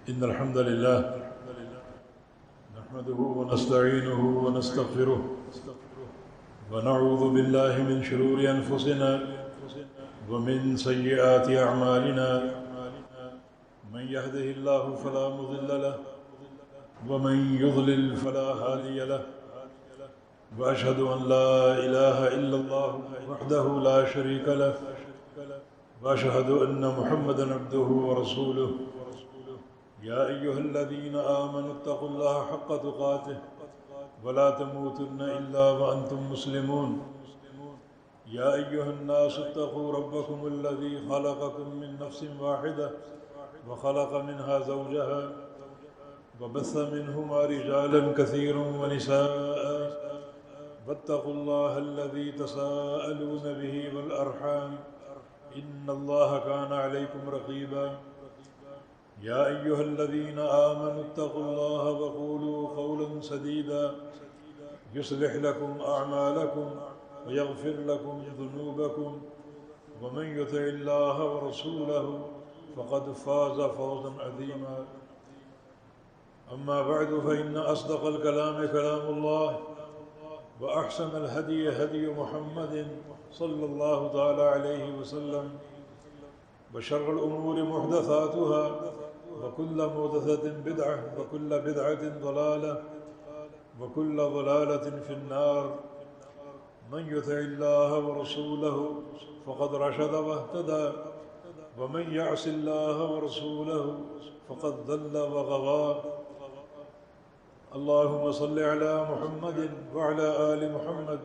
إن الحمد لله نحمده ونستعينه ونستغفره ونعوذ بالله من شرور أنفسنا ومن سيئات أعمالنا من يهده الله فلا مضل له ومن يضلل فلا هادي له وأشهد أن لا إله إلا الله وحده لا شريك له وأشهد أن محمدًا عبده ورسوله يا أيها الذين آمنوا اتقوا الله حق تقاته ولا تموتن إلا وأنتم مسلمون يا أيها الناس اتقوا ربكم الذي خلقكم من نفس واحدة وخلق منها زوجها وبث منهما رجالا كثيرا ونساء واتقوا الله الذي تساءلون به والأرحام إن الله كان عليكم رقيبا يا أيها الذين آمنوا اتقوا الله وقولوا قولا سديدا يصلح لكم أعمالكم ويغفر لكم ذنوبكم ومن يطع الله ورسوله فقد فاز فوزا عظيما أما بعد فإن أصدق الكلام كلام الله وأحسن الهدي هدي محمد صلى الله تعالى عليه وسلم وشر الأمور محدثاتها وكل محدثة بدعة وكل بدعة ضلالة وكل ضلالة في النار من يطع الله ورسوله فقد رشد واهتدى ومن يعص الله ورسوله فقد ضل وغوى اللهم صل على محمد وعلى آل محمد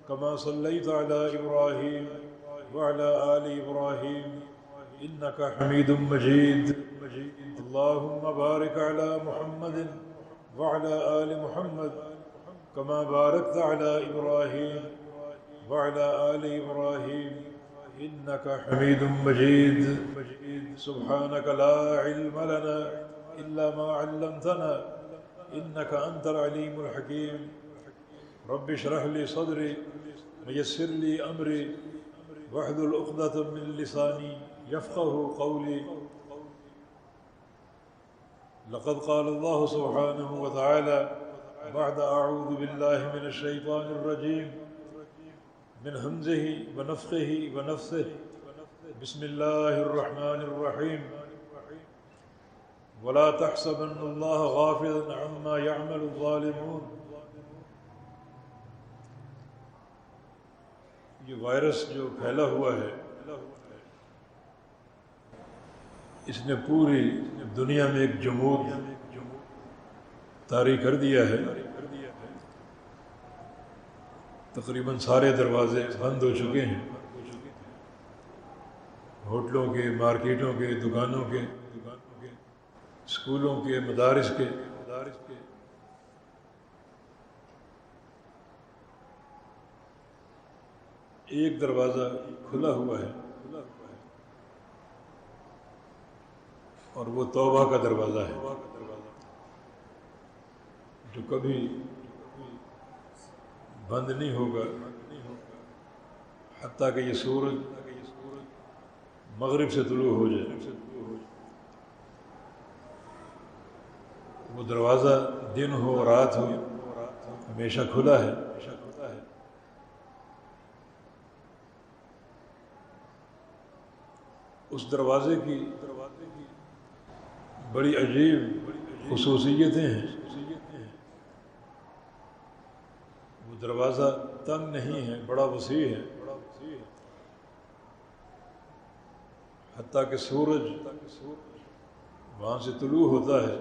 كما صليت على إبراهيم وعلى آل إبراهيم إنك حميد مجيد اللهم بارك على محمد وعلى آل محمد كما باركت على إبراهيم وعلى آل إبراهيم إنك حميد مجيد سبحانك لا علم لنا إلا ما علمتنا إنك أنت العليم الحكيم رب اشرح لي صدري ويسر لي أمري واحلل عقدة من لساني يفقه قولي لقد قال الله سبحانه وتعالى بعد أعوذ بالله من الشيطان الرجيم من همزه ونفخه ونفثه بسم الله الرحمن الرحيم ولا تحسبن الله غافلا عما يعمل الظالمون یہ وائرس جو پھیلا ہوا ہے اس نے پوری دنیا میں ایک جمود طاری کر دیا ہے تقریباً سارے دروازے بند ہو چکے ہیں ہوٹلوں کے مارکیٹوں کے دکانوں کے اسکولوں کے مدارس کے ایک دروازہ کھلا ہوا ہے اور وہ توبہ کا دروازہ ہے جو کبھی بند نہیں ہوگا حتیٰ کہ یہ سورج مغرب سے طلوع ہو جائے وہ دروازہ دن ہو رات ہو ہمیشہ کھلا ہے اس دروازے کی بڑی عجیب خصوصیتیں ہیں وہ دروازہ تنگ نہیں ہے بڑا وسیع ہے حتیٰ کہ سورج وہاں سے طلوع ہوتا ہے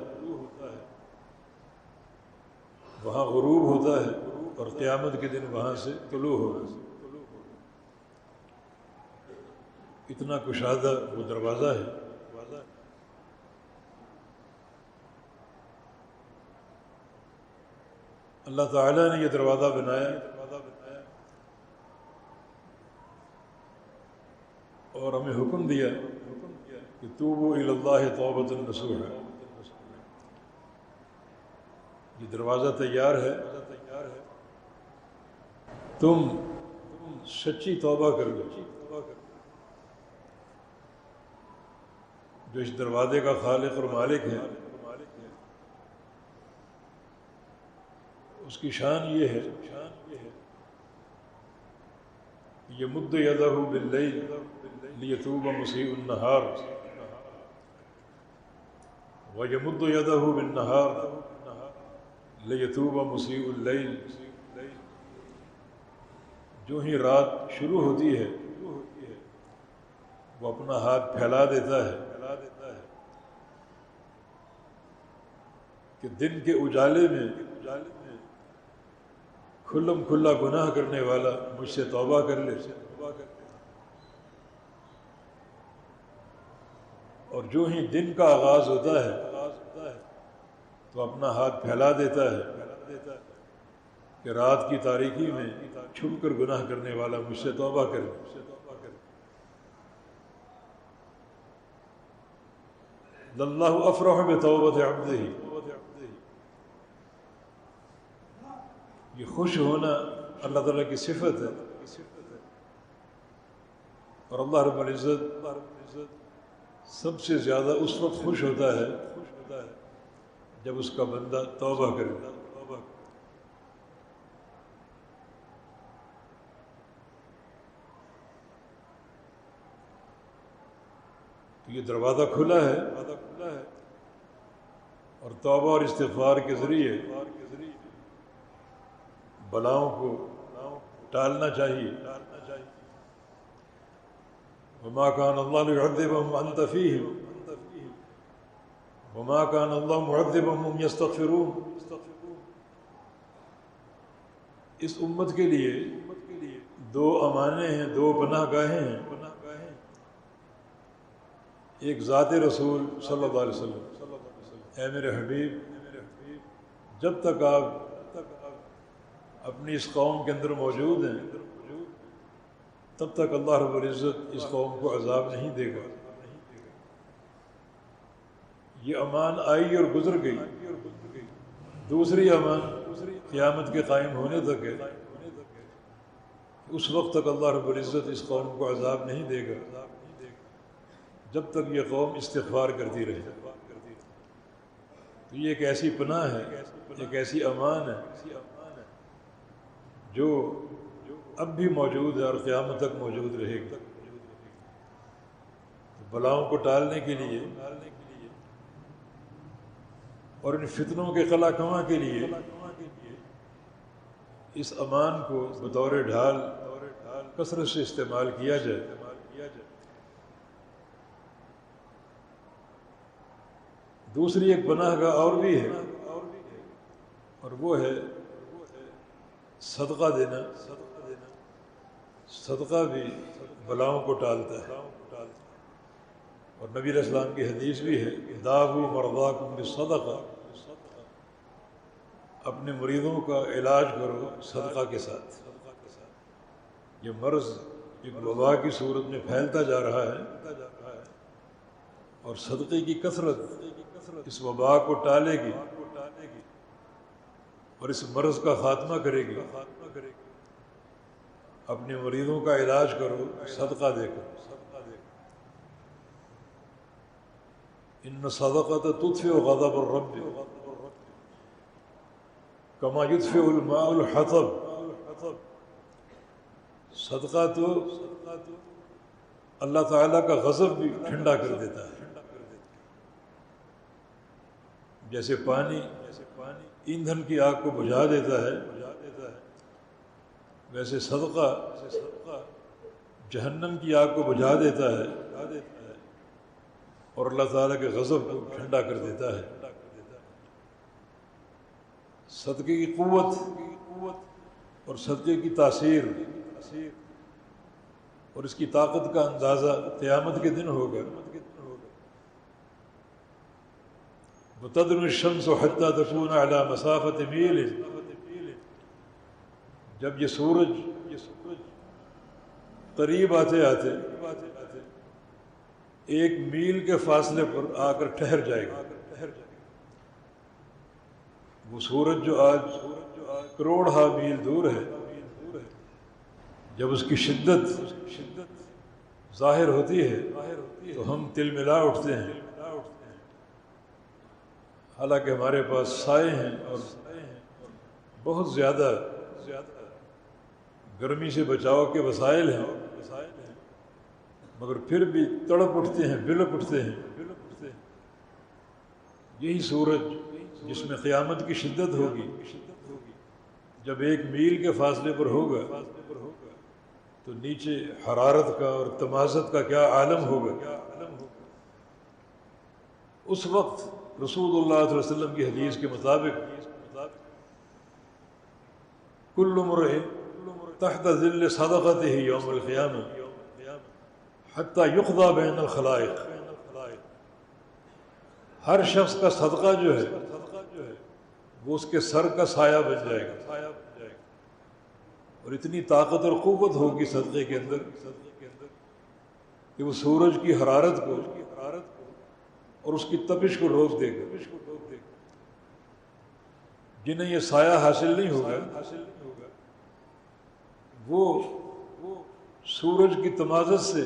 وہاں غروب ہوتا ہے اور قیامت کے دن وہاں سے طلوع ہوگا اتنا کشادہ وہ دروازہ ہے اللہ تعالیٰ نے یہ دروازہ بنایا اور ہمیں حکم دیا کہ توبوا الی اللہ توبۃ نصوحا یہ دروازہ تیار ہے تم سچی توبہ کر لو جو اس دروازے کا خالق اور مالک ہے، اس کی شان یہ ہے یمد یدہ باللیل لیتوب مسیء النہار ویمد یدہ بالنہار لیتوب مسیء اللیل۔ جو ہی رات شروع ہوتی ہے وہ اپنا ہاتھ پھیلا دیتا ہے کہ دن کے اجالے میں کھلم کھلا گناہ کرنے والا مجھ سے توبہ کر لے، اور جو ہی دن کا آغاز ہوتا ہے تو اپنا ہاتھ پھیلا دیتا ہے کہ رات کی تاریکی میں چھپ کر گناہ کرنے والا مجھ سے توبہ کرے۔ اللہ افرح بتوبۃ عبدہ، یہ خوش ہونا اللہ تعالیٰ کی صفت ہے، اور اللہ رب العزت سب سے زیادہ اس وقت خوش ہوتا ہے جب اس کا بندہ توبہ کرے۔ تو یہ دروازہ کھلا ہے اور توبہ اور استغفار کے ذریعے بلاؤں کو ٹالنا چاہیے۔ وما كان الله ليعذبهم وأنت فيهم وما كان الله معذبهم وهم يستغفرون۔ اس امت کے لیے دو امانے ہیں، دو پناہ گاہیں ہیں، ایک ذات رسول صلی اللہ علیہ وسلم، اے میرے حبیب جب تک آپ اپنی اس قوم کے اندر موجود ہیں تب تک اللہ رب العزت اس قوم کو عذاب نہیں دے گا۔ یہ امان آئی اور گزر گئی، دوسری امان قیامت کے قائم ہونے تک ہے، اس وقت تک اللہ رب العزت اس قوم کو عذاب نہیں دے گا جب تک یہ قوم استغفار کرتی رہے۔ تو یہ ایک ایسی پناہ ہے، ایک ایسی امان ہے جو اب بھی موجود ہے اور قیامت تک موجود رہے گی۔ بلاؤں کو ٹالنے کے لیے اور ان فتنوں کے قلع کماں کے لیے اس امان کو بطور ڈھال کثرت سے استعمال کیا جائے۔ دوسری ایک پناہ گاہ اور بھی ہے، اور وہ ہے صدقہ دینا۔ صدقہ بھی بلاؤں کو ٹالتا ہے، اور نبی علیہ السلام کی حدیث بھی ہے داووا مرضاکم بالصدقہ، اپنے مریضوں کا علاج کرو صدقہ کے ساتھ۔ یہ مرض ایک وبا کی صورت میں پھیلتا جا رہا ہے، اور صدقے کی کثرت اس وبا کو ٹالے گی اور اس مرض کا خاتمہ کرے گی۔ اپنے مریضوں کا علاج کرو صدقہ دے کر۔ ان صدقۃ تطفئ غضب الرب کما یطفئ الماء الحطب۔ صدقہ تو اللہ تعالیٰ کا غضب بھی ٹھنڈا کر دیتا ہے، جیسے پانی ایندھن کی آگ کو بجھا دیتا ہے، ویسے صدقہ جہنم کی آگ کو بجھا دیتا ہے اور اللہ تعالیٰ کے غضب کو ٹھنڈا کر دیتا ہے۔ صدقے کی قوت اور صدقے کی تاثیر اور اس کی طاقت کا اندازہ قیامت کے دن ہوگا۔ وتدنو الشمس حتى تكون على مسافة میل، جب یہ سورج قریب آتے آتے ایک میل کے فاصلے پر آ کر ٹھہر جائے گا۔ وہ سورج جو آج کروڑ میل دور ہے، جب اس کی شدت ظاہر ہوتی ہے تو ہم تل ملا اٹھتے ہیں حالانکہ ہمارے پاس سائے ہیں اور بہت زیادہ گرمی سے بچاؤ کے وسائل ہیں، مگر پھر بھی تڑپ اٹھتے ہیں، بلک اٹھتے ہیں۔ یہی سورج جس میں قیامت کی شدت ہوگی، جب 1 میل کے فاصلے پر ہوگا تو نیچے حرارت کا اور تمازت کا کیا عالم ہوگا۔ اس وقت رسول اللہ صلی اللہ علیہ وسلم کی حدیث کے مطابق کل امرئ تحت ظل صدقتہ یوم القیامہ حتی یقضی بین الخلائق، ہر شخص کا صدقہ جو ہے وہ اس کے سر کا سایہ بن جائے گا، اور اتنی طاقت اور قوت ہوگی صدقے کے اندر کہ وہ سورج کی حرارت کو اور اس کی تپش کو روک دے گا۔ جنہیں یہ سایہ حاصل نہیں ہوگا وہ سورج کی تمازت سے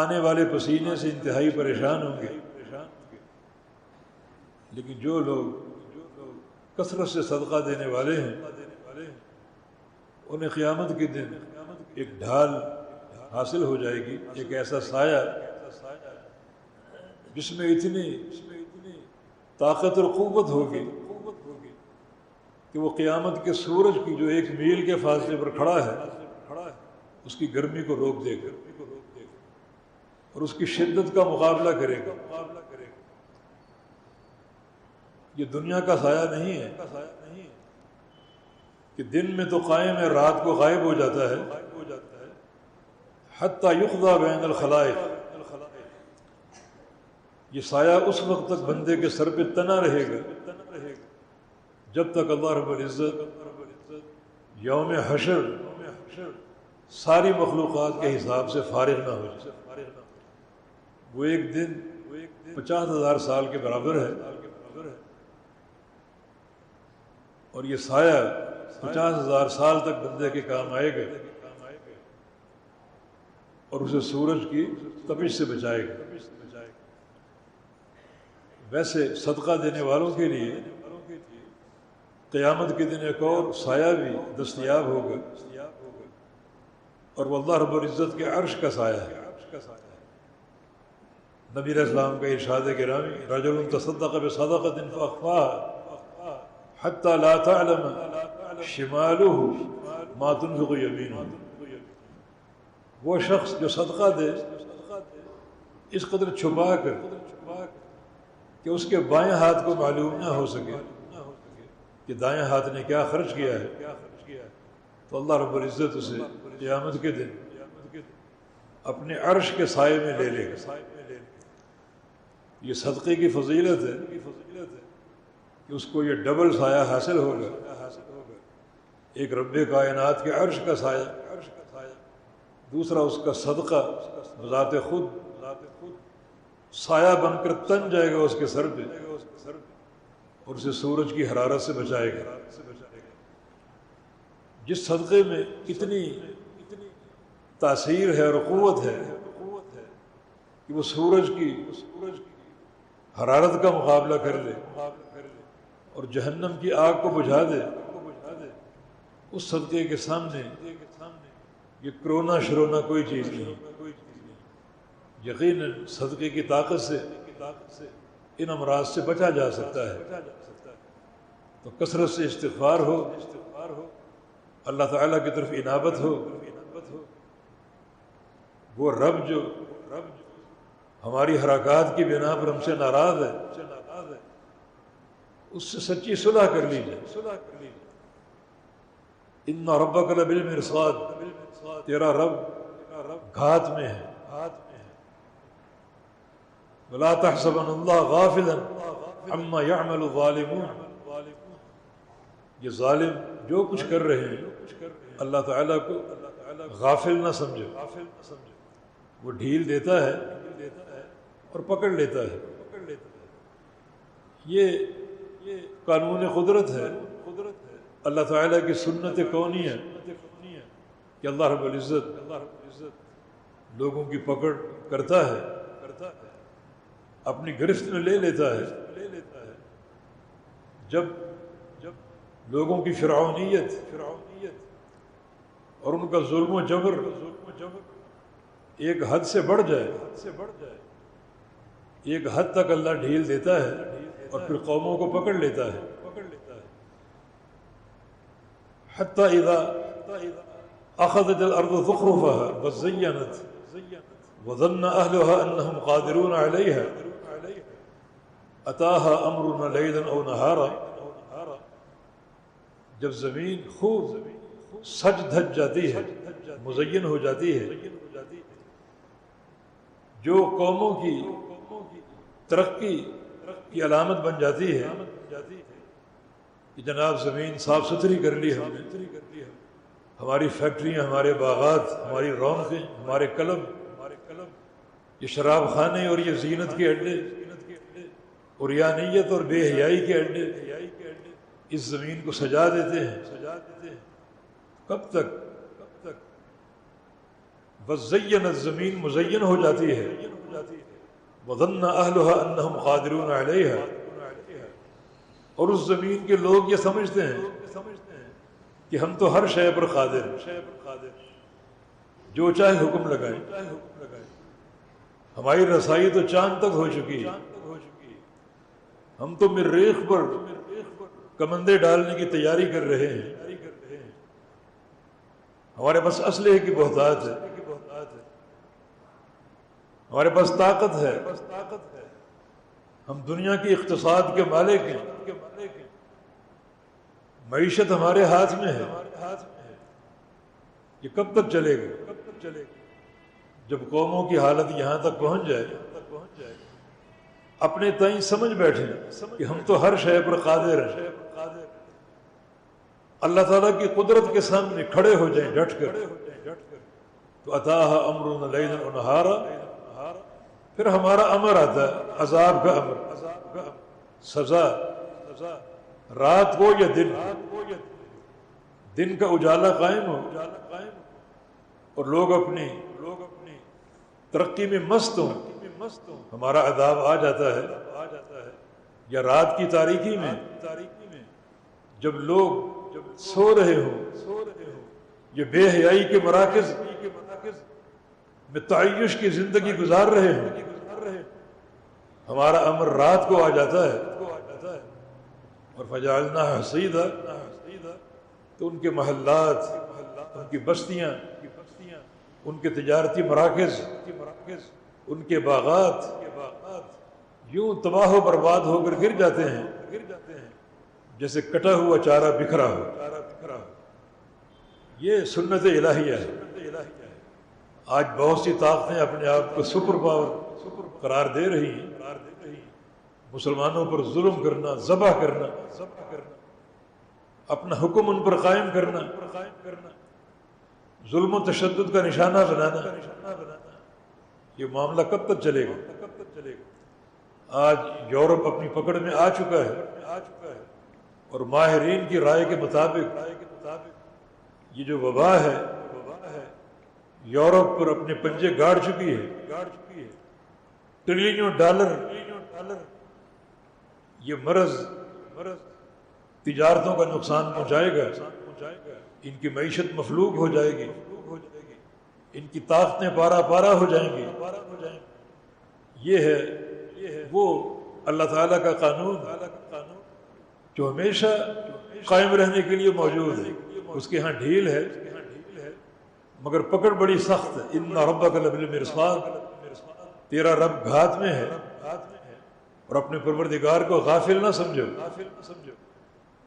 آنے والے پسینے سے انتہائی پریشان ہوں گے، لیکن جو لوگ کثرت سے صدقہ دینے والے ہیں انہیں قیامت کے دن ایک ڈھال حاصل ہو جائے گی، ایک ایسا سایہ جس میں اتنی طاقت اور قوت ہوگی کہ وہ قیامت کے سورج کی جو 1 میل کے فاصلے پر کھڑا ہے اس کی گرمی کو روک دے گا اور اس کی شدت کا مقابلہ کرے گا۔ یہ دنیا کا سایہ نہیں ہے کہ دن میں تو قائم ہے، رات کو غائب ہو جاتا ہے۔ حتی یقضی بین الخلائق، یہ سایہ اس وقت تک بندے کے سر پہ تنا رہے گا جب تک اللہ رب العزت یوم حشر ساری مخلوقات کے حساب سے فارغ نہ ہو جائے۔ وہ ایک دن 50,000 سال کے برابر ہے، اور یہ سایہ 50,000 سال تک بندے کے کام آئے گا اور اسے سورج کی تپش سے بچائے گا۔ ویسے صدقہ دینے والوں کے لیے قیامت کے دن ایک اور سایہ بھی دستیاب ہوگا، اور وہ اللہ رب العزت کے عرش کا سایہ ہے۔ نبی علیہ السلام کا ارشاد گرامی، رجل تصدق بصدقۃ فاخفاها حتی لا تعلم شمالہ ما تنفق یمینہ، وہ شخص جو صدقہ دے اس قدر چھپا کر کہ اس کے بائیں ہاتھ کو معلوم نہ ہو سکے کہ دائیں ہاتھ نے کیا خرچ کیا ہے، تو اللہ رب العزت اسے قیامت کے دن اپنے عرش کے سائے میں لے لے گا۔ یہ صدقے کی فضیلت ہے کہ اس کو یہ ڈبل سایہ حاصل ہوگا، ایک رب کائنات کے عرش کا سایہ، دوسرا اس کا صدقہ بذات خود سایہ بن کر تن جائے گا اس کے سر پہ اور اسے سورج کی حرارت سے بچائے گا۔ جس صدقے میں اتنی تاثیر ہے اور قوت ہے کہ وہ سورج کی حرارت کا مقابلہ کر لے اور جہنم کی آگ کو بجھا دے، اس صدقے کے سامنے یہ کرونا شرونا کوئی چیز نہیں۔ یقیناً صدقے کی طاقت سے ان امراض سے بچا جا سکتا ہے۔ تو کثرت سے استغفار ہو، اللہ تعالیٰ کی طرف انابت ہو۔ وہ رب جو ہماری حرکات کی بنا پر ہم سے ناراض ہے، اس سے سچی صلح کر لیجیے۔ ان ربک لبالمرصاد، تیرا رب گھات میں ہے۔ ولا تحسبن اللہ غافلا عما يعمل الظالمون، یہ ظالم جو کچھ کر رہے ہیں اللہ تعالیٰ کو غافل نہ سمجھو، وہ ڈھیل دیتا ہے اور پکڑ لیتا ہے۔ یہ قانون قدرت ہے، اللہ تعالیٰ کی سنت کونیہ کہ اللہ رب العزت لوگوں کی پکڑ کرتا ہے، اپنی گرفت میں لے لیتا ہے جب لوگوں کی فرعونیت اور ان کا ظلم و جبر ایک حد سے بڑھ جائے، ایک حد تک اللہ ڈھیل دیتا ہے اور پھر قوموں کو پکڑ لیتا ہے. حتی اذا اخذت الارض زخرفها وزینت وظن اهلها انهم قادرون علیها اتاها امرنا لیلا او نہارا. جب زمین خوب سج دھج جاتی ہے، مزین ہو جاتی ہے، جو قوموں کی ترقی کی علامت بن جاتی ہے کہ جناب زمین صاف ستھری کر لی ہم نے، ہماری فیکٹریاں، ہمارے باغات، ہماری رونقیں، ہمارے کلب، یہ شراب خانے اور یہ زینت کے اڈے اور ریانیت اور بے حیائی کے اڈے اس زمین کو سجا دیتے ہیں. کب تک؟ وزینت، زمین مزین ہو جاتی ہے، وظن اہلها انہم قادرون علیہا، اور اس زمین کے لوگ یہ سمجھتے ہیں کہ ہم تو ہر شے پر قادر ہیں، جو چاہے حکم لگائیں. ہماری رسائی تو چاند تک ہو چکی ہے، ہم تو مریخ پر کمندے ڈالنے کی تیاری کر رہے ہیں. ہمارے پاس اسلحے کی بہتات ہے، ہمارے پاس طاقت ہے، ہم دنیا کی اقتصاد کے مالک ہیں، معیشت ہمارے ہاتھ میں ہے. یہ کب تک چلے گا؟ جب قوموں کی حالت یہاں تک پہنچ جائے اپنے تئیں سمجھ بیٹھیں کہ ہم تو ہر شے پر قادر ہیں، اللہ تعالیٰ کی قدرت کے سامنے کھڑے ہو جائیں ڈٹ کر، تو اتاہا امرنا لیلا و نہارا، پھر ہمارا امر آتا ہے، عذاب کا امر، سزا، رات کو یا دن کا اجالا قائم ہو اور لوگ اپنی ترقی میں مست ہوں، ہمارا عذاب آ جاتا ہے. یا رات کی تاریکی میں جب لوگ سو رہے ہوں، یہ بے حیائی کے مراکز میں تعیش کی زندگی گزار رہے ہوں، ہمارا امر رات کو آ جاتا ہے اور فجعلناها حصیدا، تو ان کے محلات، ان کی بستیاں، ان کے تجارتی مراکز، ان کے باغات یوں تباہ و برباد ہو کر گر جاتے ہیں جیسے کٹا ہوا چارہ بکھرا ہو. یہ سنت الہیہ ہے. آج بہت سی طاقتیں اپنے آپ کو سپر پاور قرار دے رہی ہیں، مسلمانوں پر ظلم کرنا، ذبح کرنا، اپنا حکم ان پر قائم کرنا، ظلم و تشدد کا نشانہ بنانا. یہ معاملہ کب تک چلے گا؟ آج یورپ اپنی پکڑ میں آ چکا ہے اور ماہرین کی رائے کے مطابق یہ جو وبا ہے یورپ پر اپنے پنجے گاڑ چکی ہے. ٹریلینوں ڈالر یہ مرض تجارتوں کا نقصان پہنچائے گا، ان کی معیشت مفلوج ہو جائے گی، ان کی طاقتیں پارا پارا ہو جائیں گی. یہ ہے وہ اللہ تعالیٰ کا قانون جو ہمیشہ قائم رہنے کے لیے موجود ہے. اس کے ہاں ڈھیل ہے مگر پکڑ بڑی سخت ہے. ان ربک لبالمرصاد، تیرا رب گھات میں ہے، اور اپنے پروردگار کو غافل نہ سمجھو.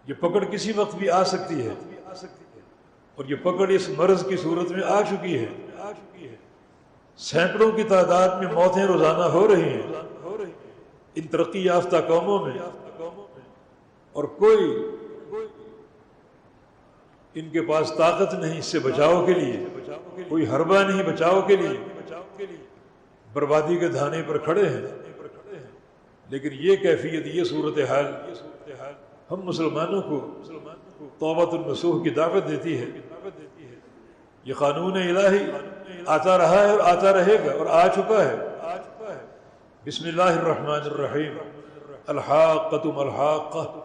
یہ پکڑ کسی وقت بھی آ سکتی ہے اور یہ پکڑ اس مرض کی صورت میں آ چکی ہے. سینکڑوں کی تعداد میں موتیں روزانہ ہو رہی ہیں ان ترقی یافتہ قوموں میں، اور کوئی ان کے پاس طاقت نہیں اس سے بچاؤ کے لیے، کوئی حربہ نہیں بچاؤ کے لیے. بربادی کے دھانے پر کھڑے ہیں. لیکن یہ کیفیت، یہ صورتحال ہم مسلمانوں کو توبۃ النصوح کی دعوت دیتی ہے. یہ قانون الہی آتا رہا ہے اور آتا رہے گا اور آ چکا ہے. بسم اللہ الرحمن الرحیم. الحاقۃ ما الحاقۃ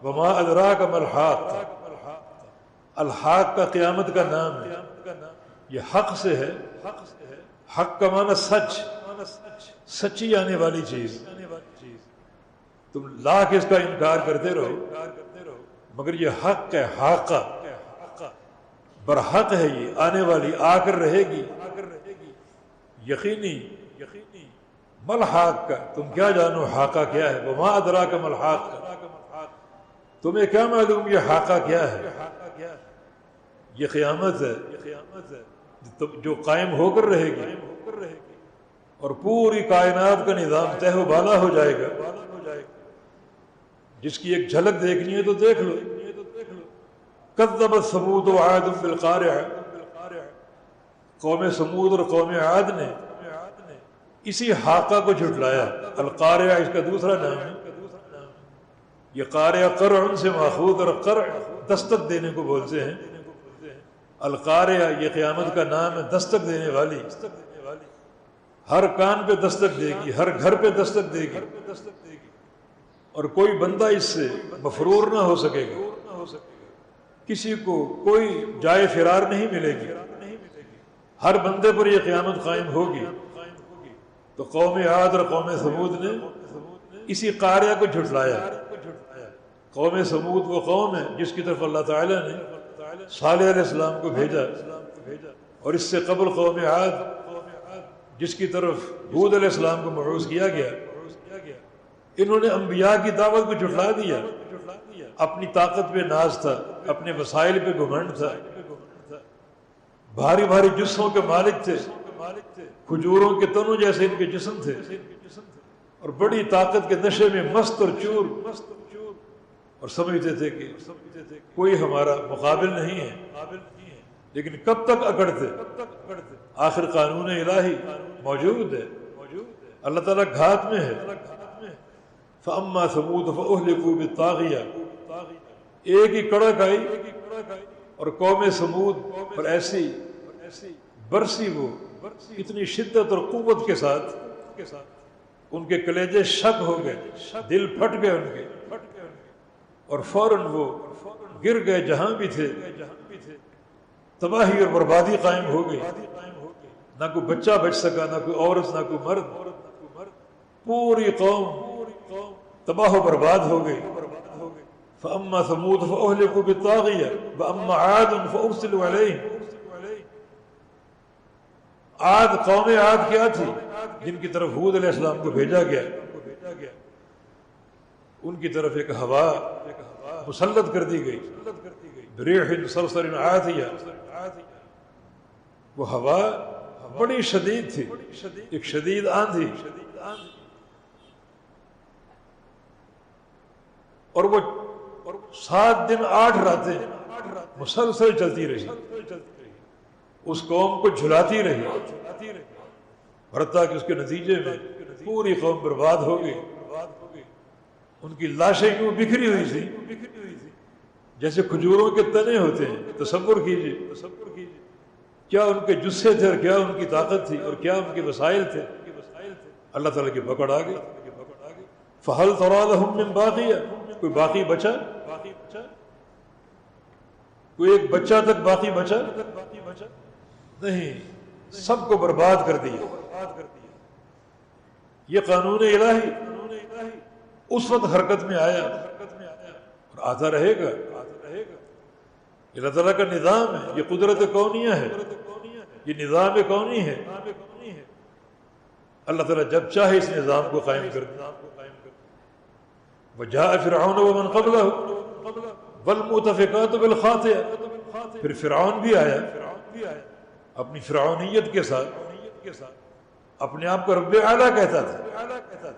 وما ادراک ما الحاقہ، الحاق کا قیامت کا نام ہے، یہ حق سے ہے، حق کا معنی سچ، سچی آنے والی چیز، تم لاکھ اس کا انکار کرتے رہو مگر یہ حق ہے، حاقہ برحق ہے، یہ آنے والی آ کر رہے گی، یقینی مل حاق کا، تم کیا جانو حاقہ کیا ہے، وما ادراک ما الحاقہ، تمہیں کیا معلوم یہ حاقہ کیا ہے، یہ قیامت ہے جو قائم ہو کر رہے گی اور پوری کائنات کا نظام تہ و بالا ہو جائے گا، جس کی ایک جھلک دیکھنی ہے تو دیکھ لو، کذبت ثمود وعاد بالقارعہ، قوم سمود اور قوم عاد نے اسی حاقہ کو جھٹلایا، القارعہ اس کا دوسرا نام ہے، یہ قارعہ قرع سے ماخوذ، اور قرع دستک دینے کو بولتے ہیں، القارعہ یہ قیامت کا نام ہے، دستک دینے والی، ہر کان پہ دستک دے گی، ہر گھر پہ دستک دے گی، اور کوئی بندہ اس سے مفرور نہ ہو سکے گا، کسی کو کوئی جائے فرار نہیں ملے گی، ہر بندے پر یہ قیامت قائم ہوگی۔ تو قوم عاد اور قوم ثمود نے اسی قاریہ کو جھٹلایا۔ قوم ثمود وہ قوم ہے جس کی طرف اللہ تعالیٰ نے صالح علیہ السلام کو بھیجا، اور اس سے قبل قوم عاد جس کی طرف ہود علیہ السلام کو مبعوث کیا گیا، انہوں نے انبیاء کی دعوت کو جھٹلا دیا، اپنی طاقت پہ ناز تھا، اپنے وسائل پہ گھمنڈ تھا، بھاری بھاری جسموں کے مالک تھے، کھجوروں کے تنوں جیسے ان کے جسم تھے، اور بڑی طاقت کے نشے میں مست اور چور، اور سمجھتے تھے کہ کوئی ہمارا مقابل نہیں ہے، لیکن کب تک اکڑتے؟ آخر قانون الہی موجود ہے، اللہ تعالیٰ گھات میں ہے۔ فَأَمَّا ثَمُودُ فَأُهْلِكُوا بِالطَّاغِيَةِ، ایک ہی کڑک آئی اور قوم سمود پر ایسی برسی، وہ اتنی شدت اور قوت کے ساتھ ان کے کلیجے شک ہو گئے، دل پھٹ گئے ان کے، اور فوراً وہ گر گئے جہاں بھی تھے، تباہی اور بربادی قائم ہو گئی، نہ کوئی بچہ بچ سکا، نہ کوئی عورت، نہ کوئی مرد، پوری قوم تباہ و برباد ہو گئی۔ فَأَمَّا ثَمُودُ فَأُهْلِكُوا بِالطَّاغِيَةِ وَأَمَّا عَادٌ فَأُرْسِلُوا عَلَيْهِمْ، عاد قوم عاد کیا تھی؟ جن کی طرف ہود علیہ السلام کو بھیجا گیا، ان کی طرف ایک ہوا مسلط کر دی گئی، بِرِيحٍ صَرْصَرٍ عَاتِيَةٍ، وہ ہوا بڑی شدید تھی، ایک شدید آندھی، اور وہ 7 دن 8 راتیں مسلسل چلتی رہی، اس قوم کو جھلاتی رہی، حتیٰ کہ اس کے نتیجے میں پوری قوم برباد ہو گئی۔ ان کی لاشیں یوں بکھری ہوئی تھی جیسے کھجوروں کے تنے ہوتے ہیں، تصور کیجیے کیا ان کے جثے تھے اور کیا ان کی طاقت تھی اور کیا ان کے وسائل تھے۔ اللہ تعالیٰ کی پکڑ آ گئی۔ فَهَلْ تَرَىٰ لَهُم مِّن بَاقِيَةٍ، کوئی باقی بچا؟ کوئی ایک بچہ تک باقی بچا؟ نہیں، سب کو برباد کر دیا۔ یہ قانون الہی اس وقت حرکت میں آیا اور آتا رہے گا، اللہ تعالیٰ کا نظام ہے، یہ قدرت کونیہ ہے، یہ نظام کونی ہے، اللہ تعالیٰ جب چاہے اس نظام کو قائم کر دے۔ وَجَاءَ فِرْعَوْنُ وَمَنْ قَبْلَهُ وَالْمُؤْتَفِكَاتُ بِالْخَاطِئَةِ، پھر فرعون بھی آیا اپنی فرعونیت کے ساتھ، اپنے آپ کو رب اعلیٰ کہتا تھا،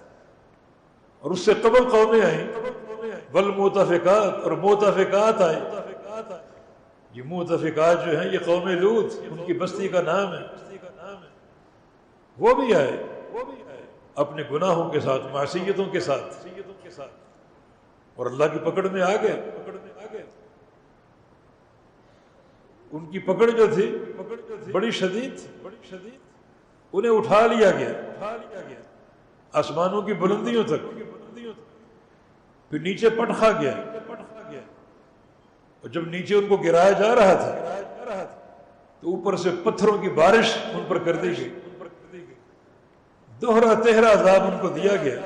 اور اس سے قبل قومیں آئیں، والمؤتفکات، اور مؤتفکات آئیں۔ یہ مؤتفکات جو ہیں یہ قوم لوط، ان کی بستی کا نام ہے، وہ بھی آئے اپنے گناہوں کے ساتھ، معصیتوں کے ساتھ، اور اللہ کی پکڑ میں آ گئے۔ ان کی پکڑ جو تھی بڑی شدید تھی، انہیں اٹھا لیا گیا آسمانوں کی بلندیوں تک، پھر نیچے پٹ کھا گیا، اور جب نیچے ان کو گرایا جا رہا تھا تو اوپر سے پتھروں کی بارش ان پر کر دی گئی، دوہرا تہرا عذاب ان کو دیا گیا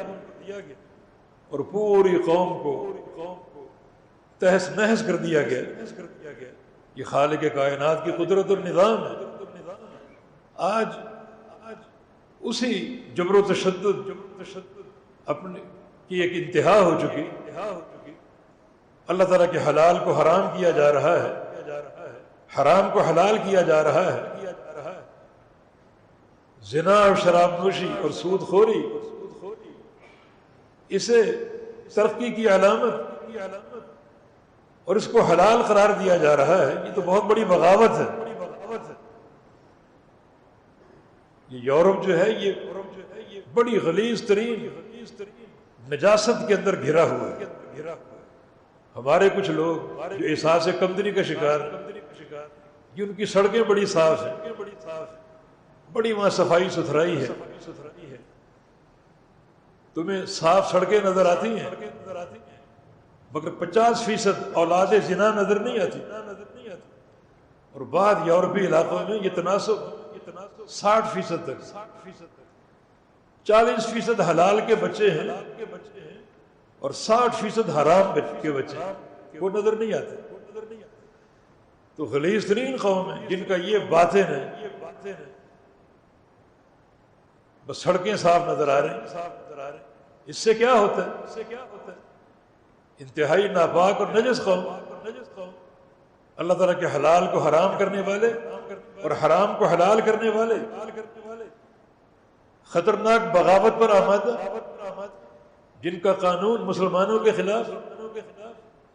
اور پوری قوم کو تہس نہس کر دیا گیا۔ یہ خالق کائنات کی قدرت اور نظام ہے۔ آج اسی جبر و تشدد اپنے کی ایک انتہا ہو چکی، اللہ تعالیٰ کے حلال کو حرام کیا جا رہا ہے، حرام کو حلال کیا جا رہا ہے، زنا اور شراب نوشی اور سود خوری اسے ترقی کی علامت اور اس کو حلال قرار دیا جا رہا ہے۔ یہ تو بہت بڑی بغاوت ہے۔ یہ یورپ جو ہے یہ بڑی غلیظ ترین نجاست کے اندر گھرا ہوا ہے۔ ہمارے کچھ لوگ جو احساس کمتری کا شکار ہیں، یہ ان کی سڑکیں بڑی صاف ہیں، بڑی وہاں صفائی ستھرائی ہے، تمہیں صاف سڑکیں نظر آتی ہیں مگر 50% اولاد زنا نظر نہیں آتی۔ اور بعد یورپی علاقوں میں یہ تناسب 60% تک، 40% حلال کے بچے ہیں اور 60% حرام کے بچے، وہ نظر نہیں آتے۔ تو غلیظ ترین قوم ہے جن کا یہ باطن ہے، بس سڑکیں صاف نظر آ رہی ہیں۔ اس سے کیا ہوتا ہے؟ انتہائی ناپاک اور نجس قوم، اللہ تعالیٰ کے حلال کو حرام کرنے والے اور حرام کو حلال کرنے والے، خطرناک بغاوت پر آمادہ، جن کا قانون مسلمانوں کے خلاف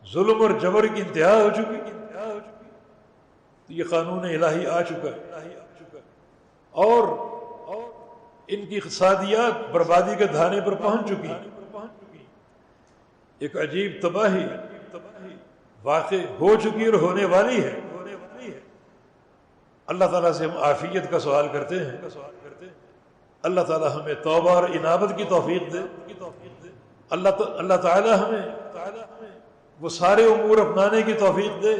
ظلم اور جبر کی انتہا ہو چکی۔ تو یہ قانون الہی آ چکا ہے اور ان کی اقتصادیات بربادی کے دھانے پر پہنچ چکی ہیں۔ ایک عجیب تباہی واقع ہو چکی اور ہونے والی ہے۔ اللہ تعالیٰ سے ہم عافیت کا سوال کرتے ہیں، اللہ تعالیٰ ہمیں توبہ اور انابت کی توفیق دے۔ اللہ تعالیٰ ہمیں وہ سارے امور اپنانے کی توفیق دے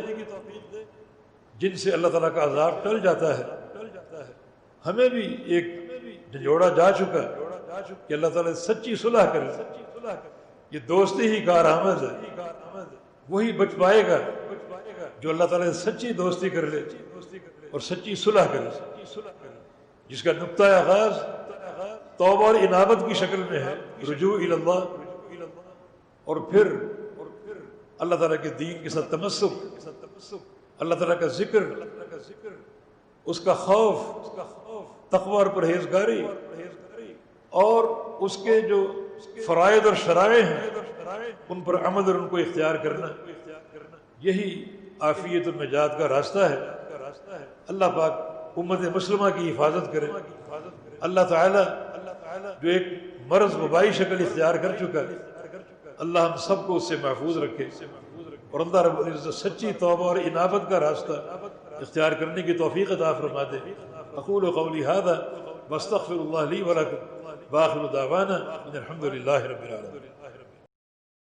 جن سے اللہ تعالیٰ کا عذاب ٹل جاتا ہے۔ ہمیں بھی ایک جھنجھوڑا جا چکا کہ اللہ تعالیٰ سچی صلح کرے۔ یہ دوستی ہی کارآمد ہے، وہی بچ پائے گا جو اللہ تعالیٰ سے سچی دوستی کر لے اور سچی صلح کرے، جس کا نقطہ آغاز توبہ اور انابت کی شکل میں ہے، رجوع الی اللہ، اور پھر اللہ تعالیٰ کے دین کے ساتھ تمسک، اللہ تعالیٰ کا ذکر، اس کا خوف، تقوی اور پرہیزگاری، اور اس کے جو فرائض اور شرائع ہیں ان پر عمل اور ان کو اختیار کرنا، یہی عافیت النجات کا راستہ ہے۔ اللہ پاک امت مسلمہ کی حفاظت کرے۔ اللہ تعالیٰ جو ایک مرض وبائی شکل اختیار کر چکا ہے، اللہ ہم سب کو اس سے محفوظ رکھے اور اللہ رب العزت سچی توبہ اور انابت کا راستہ اختیار کرنے کی توفیق عطا فرما دے۔ اقول قولی ھذا واستغفر اللہ لی ولکم، وآخر دعوانا ان الحمد للہ رب العالمین۔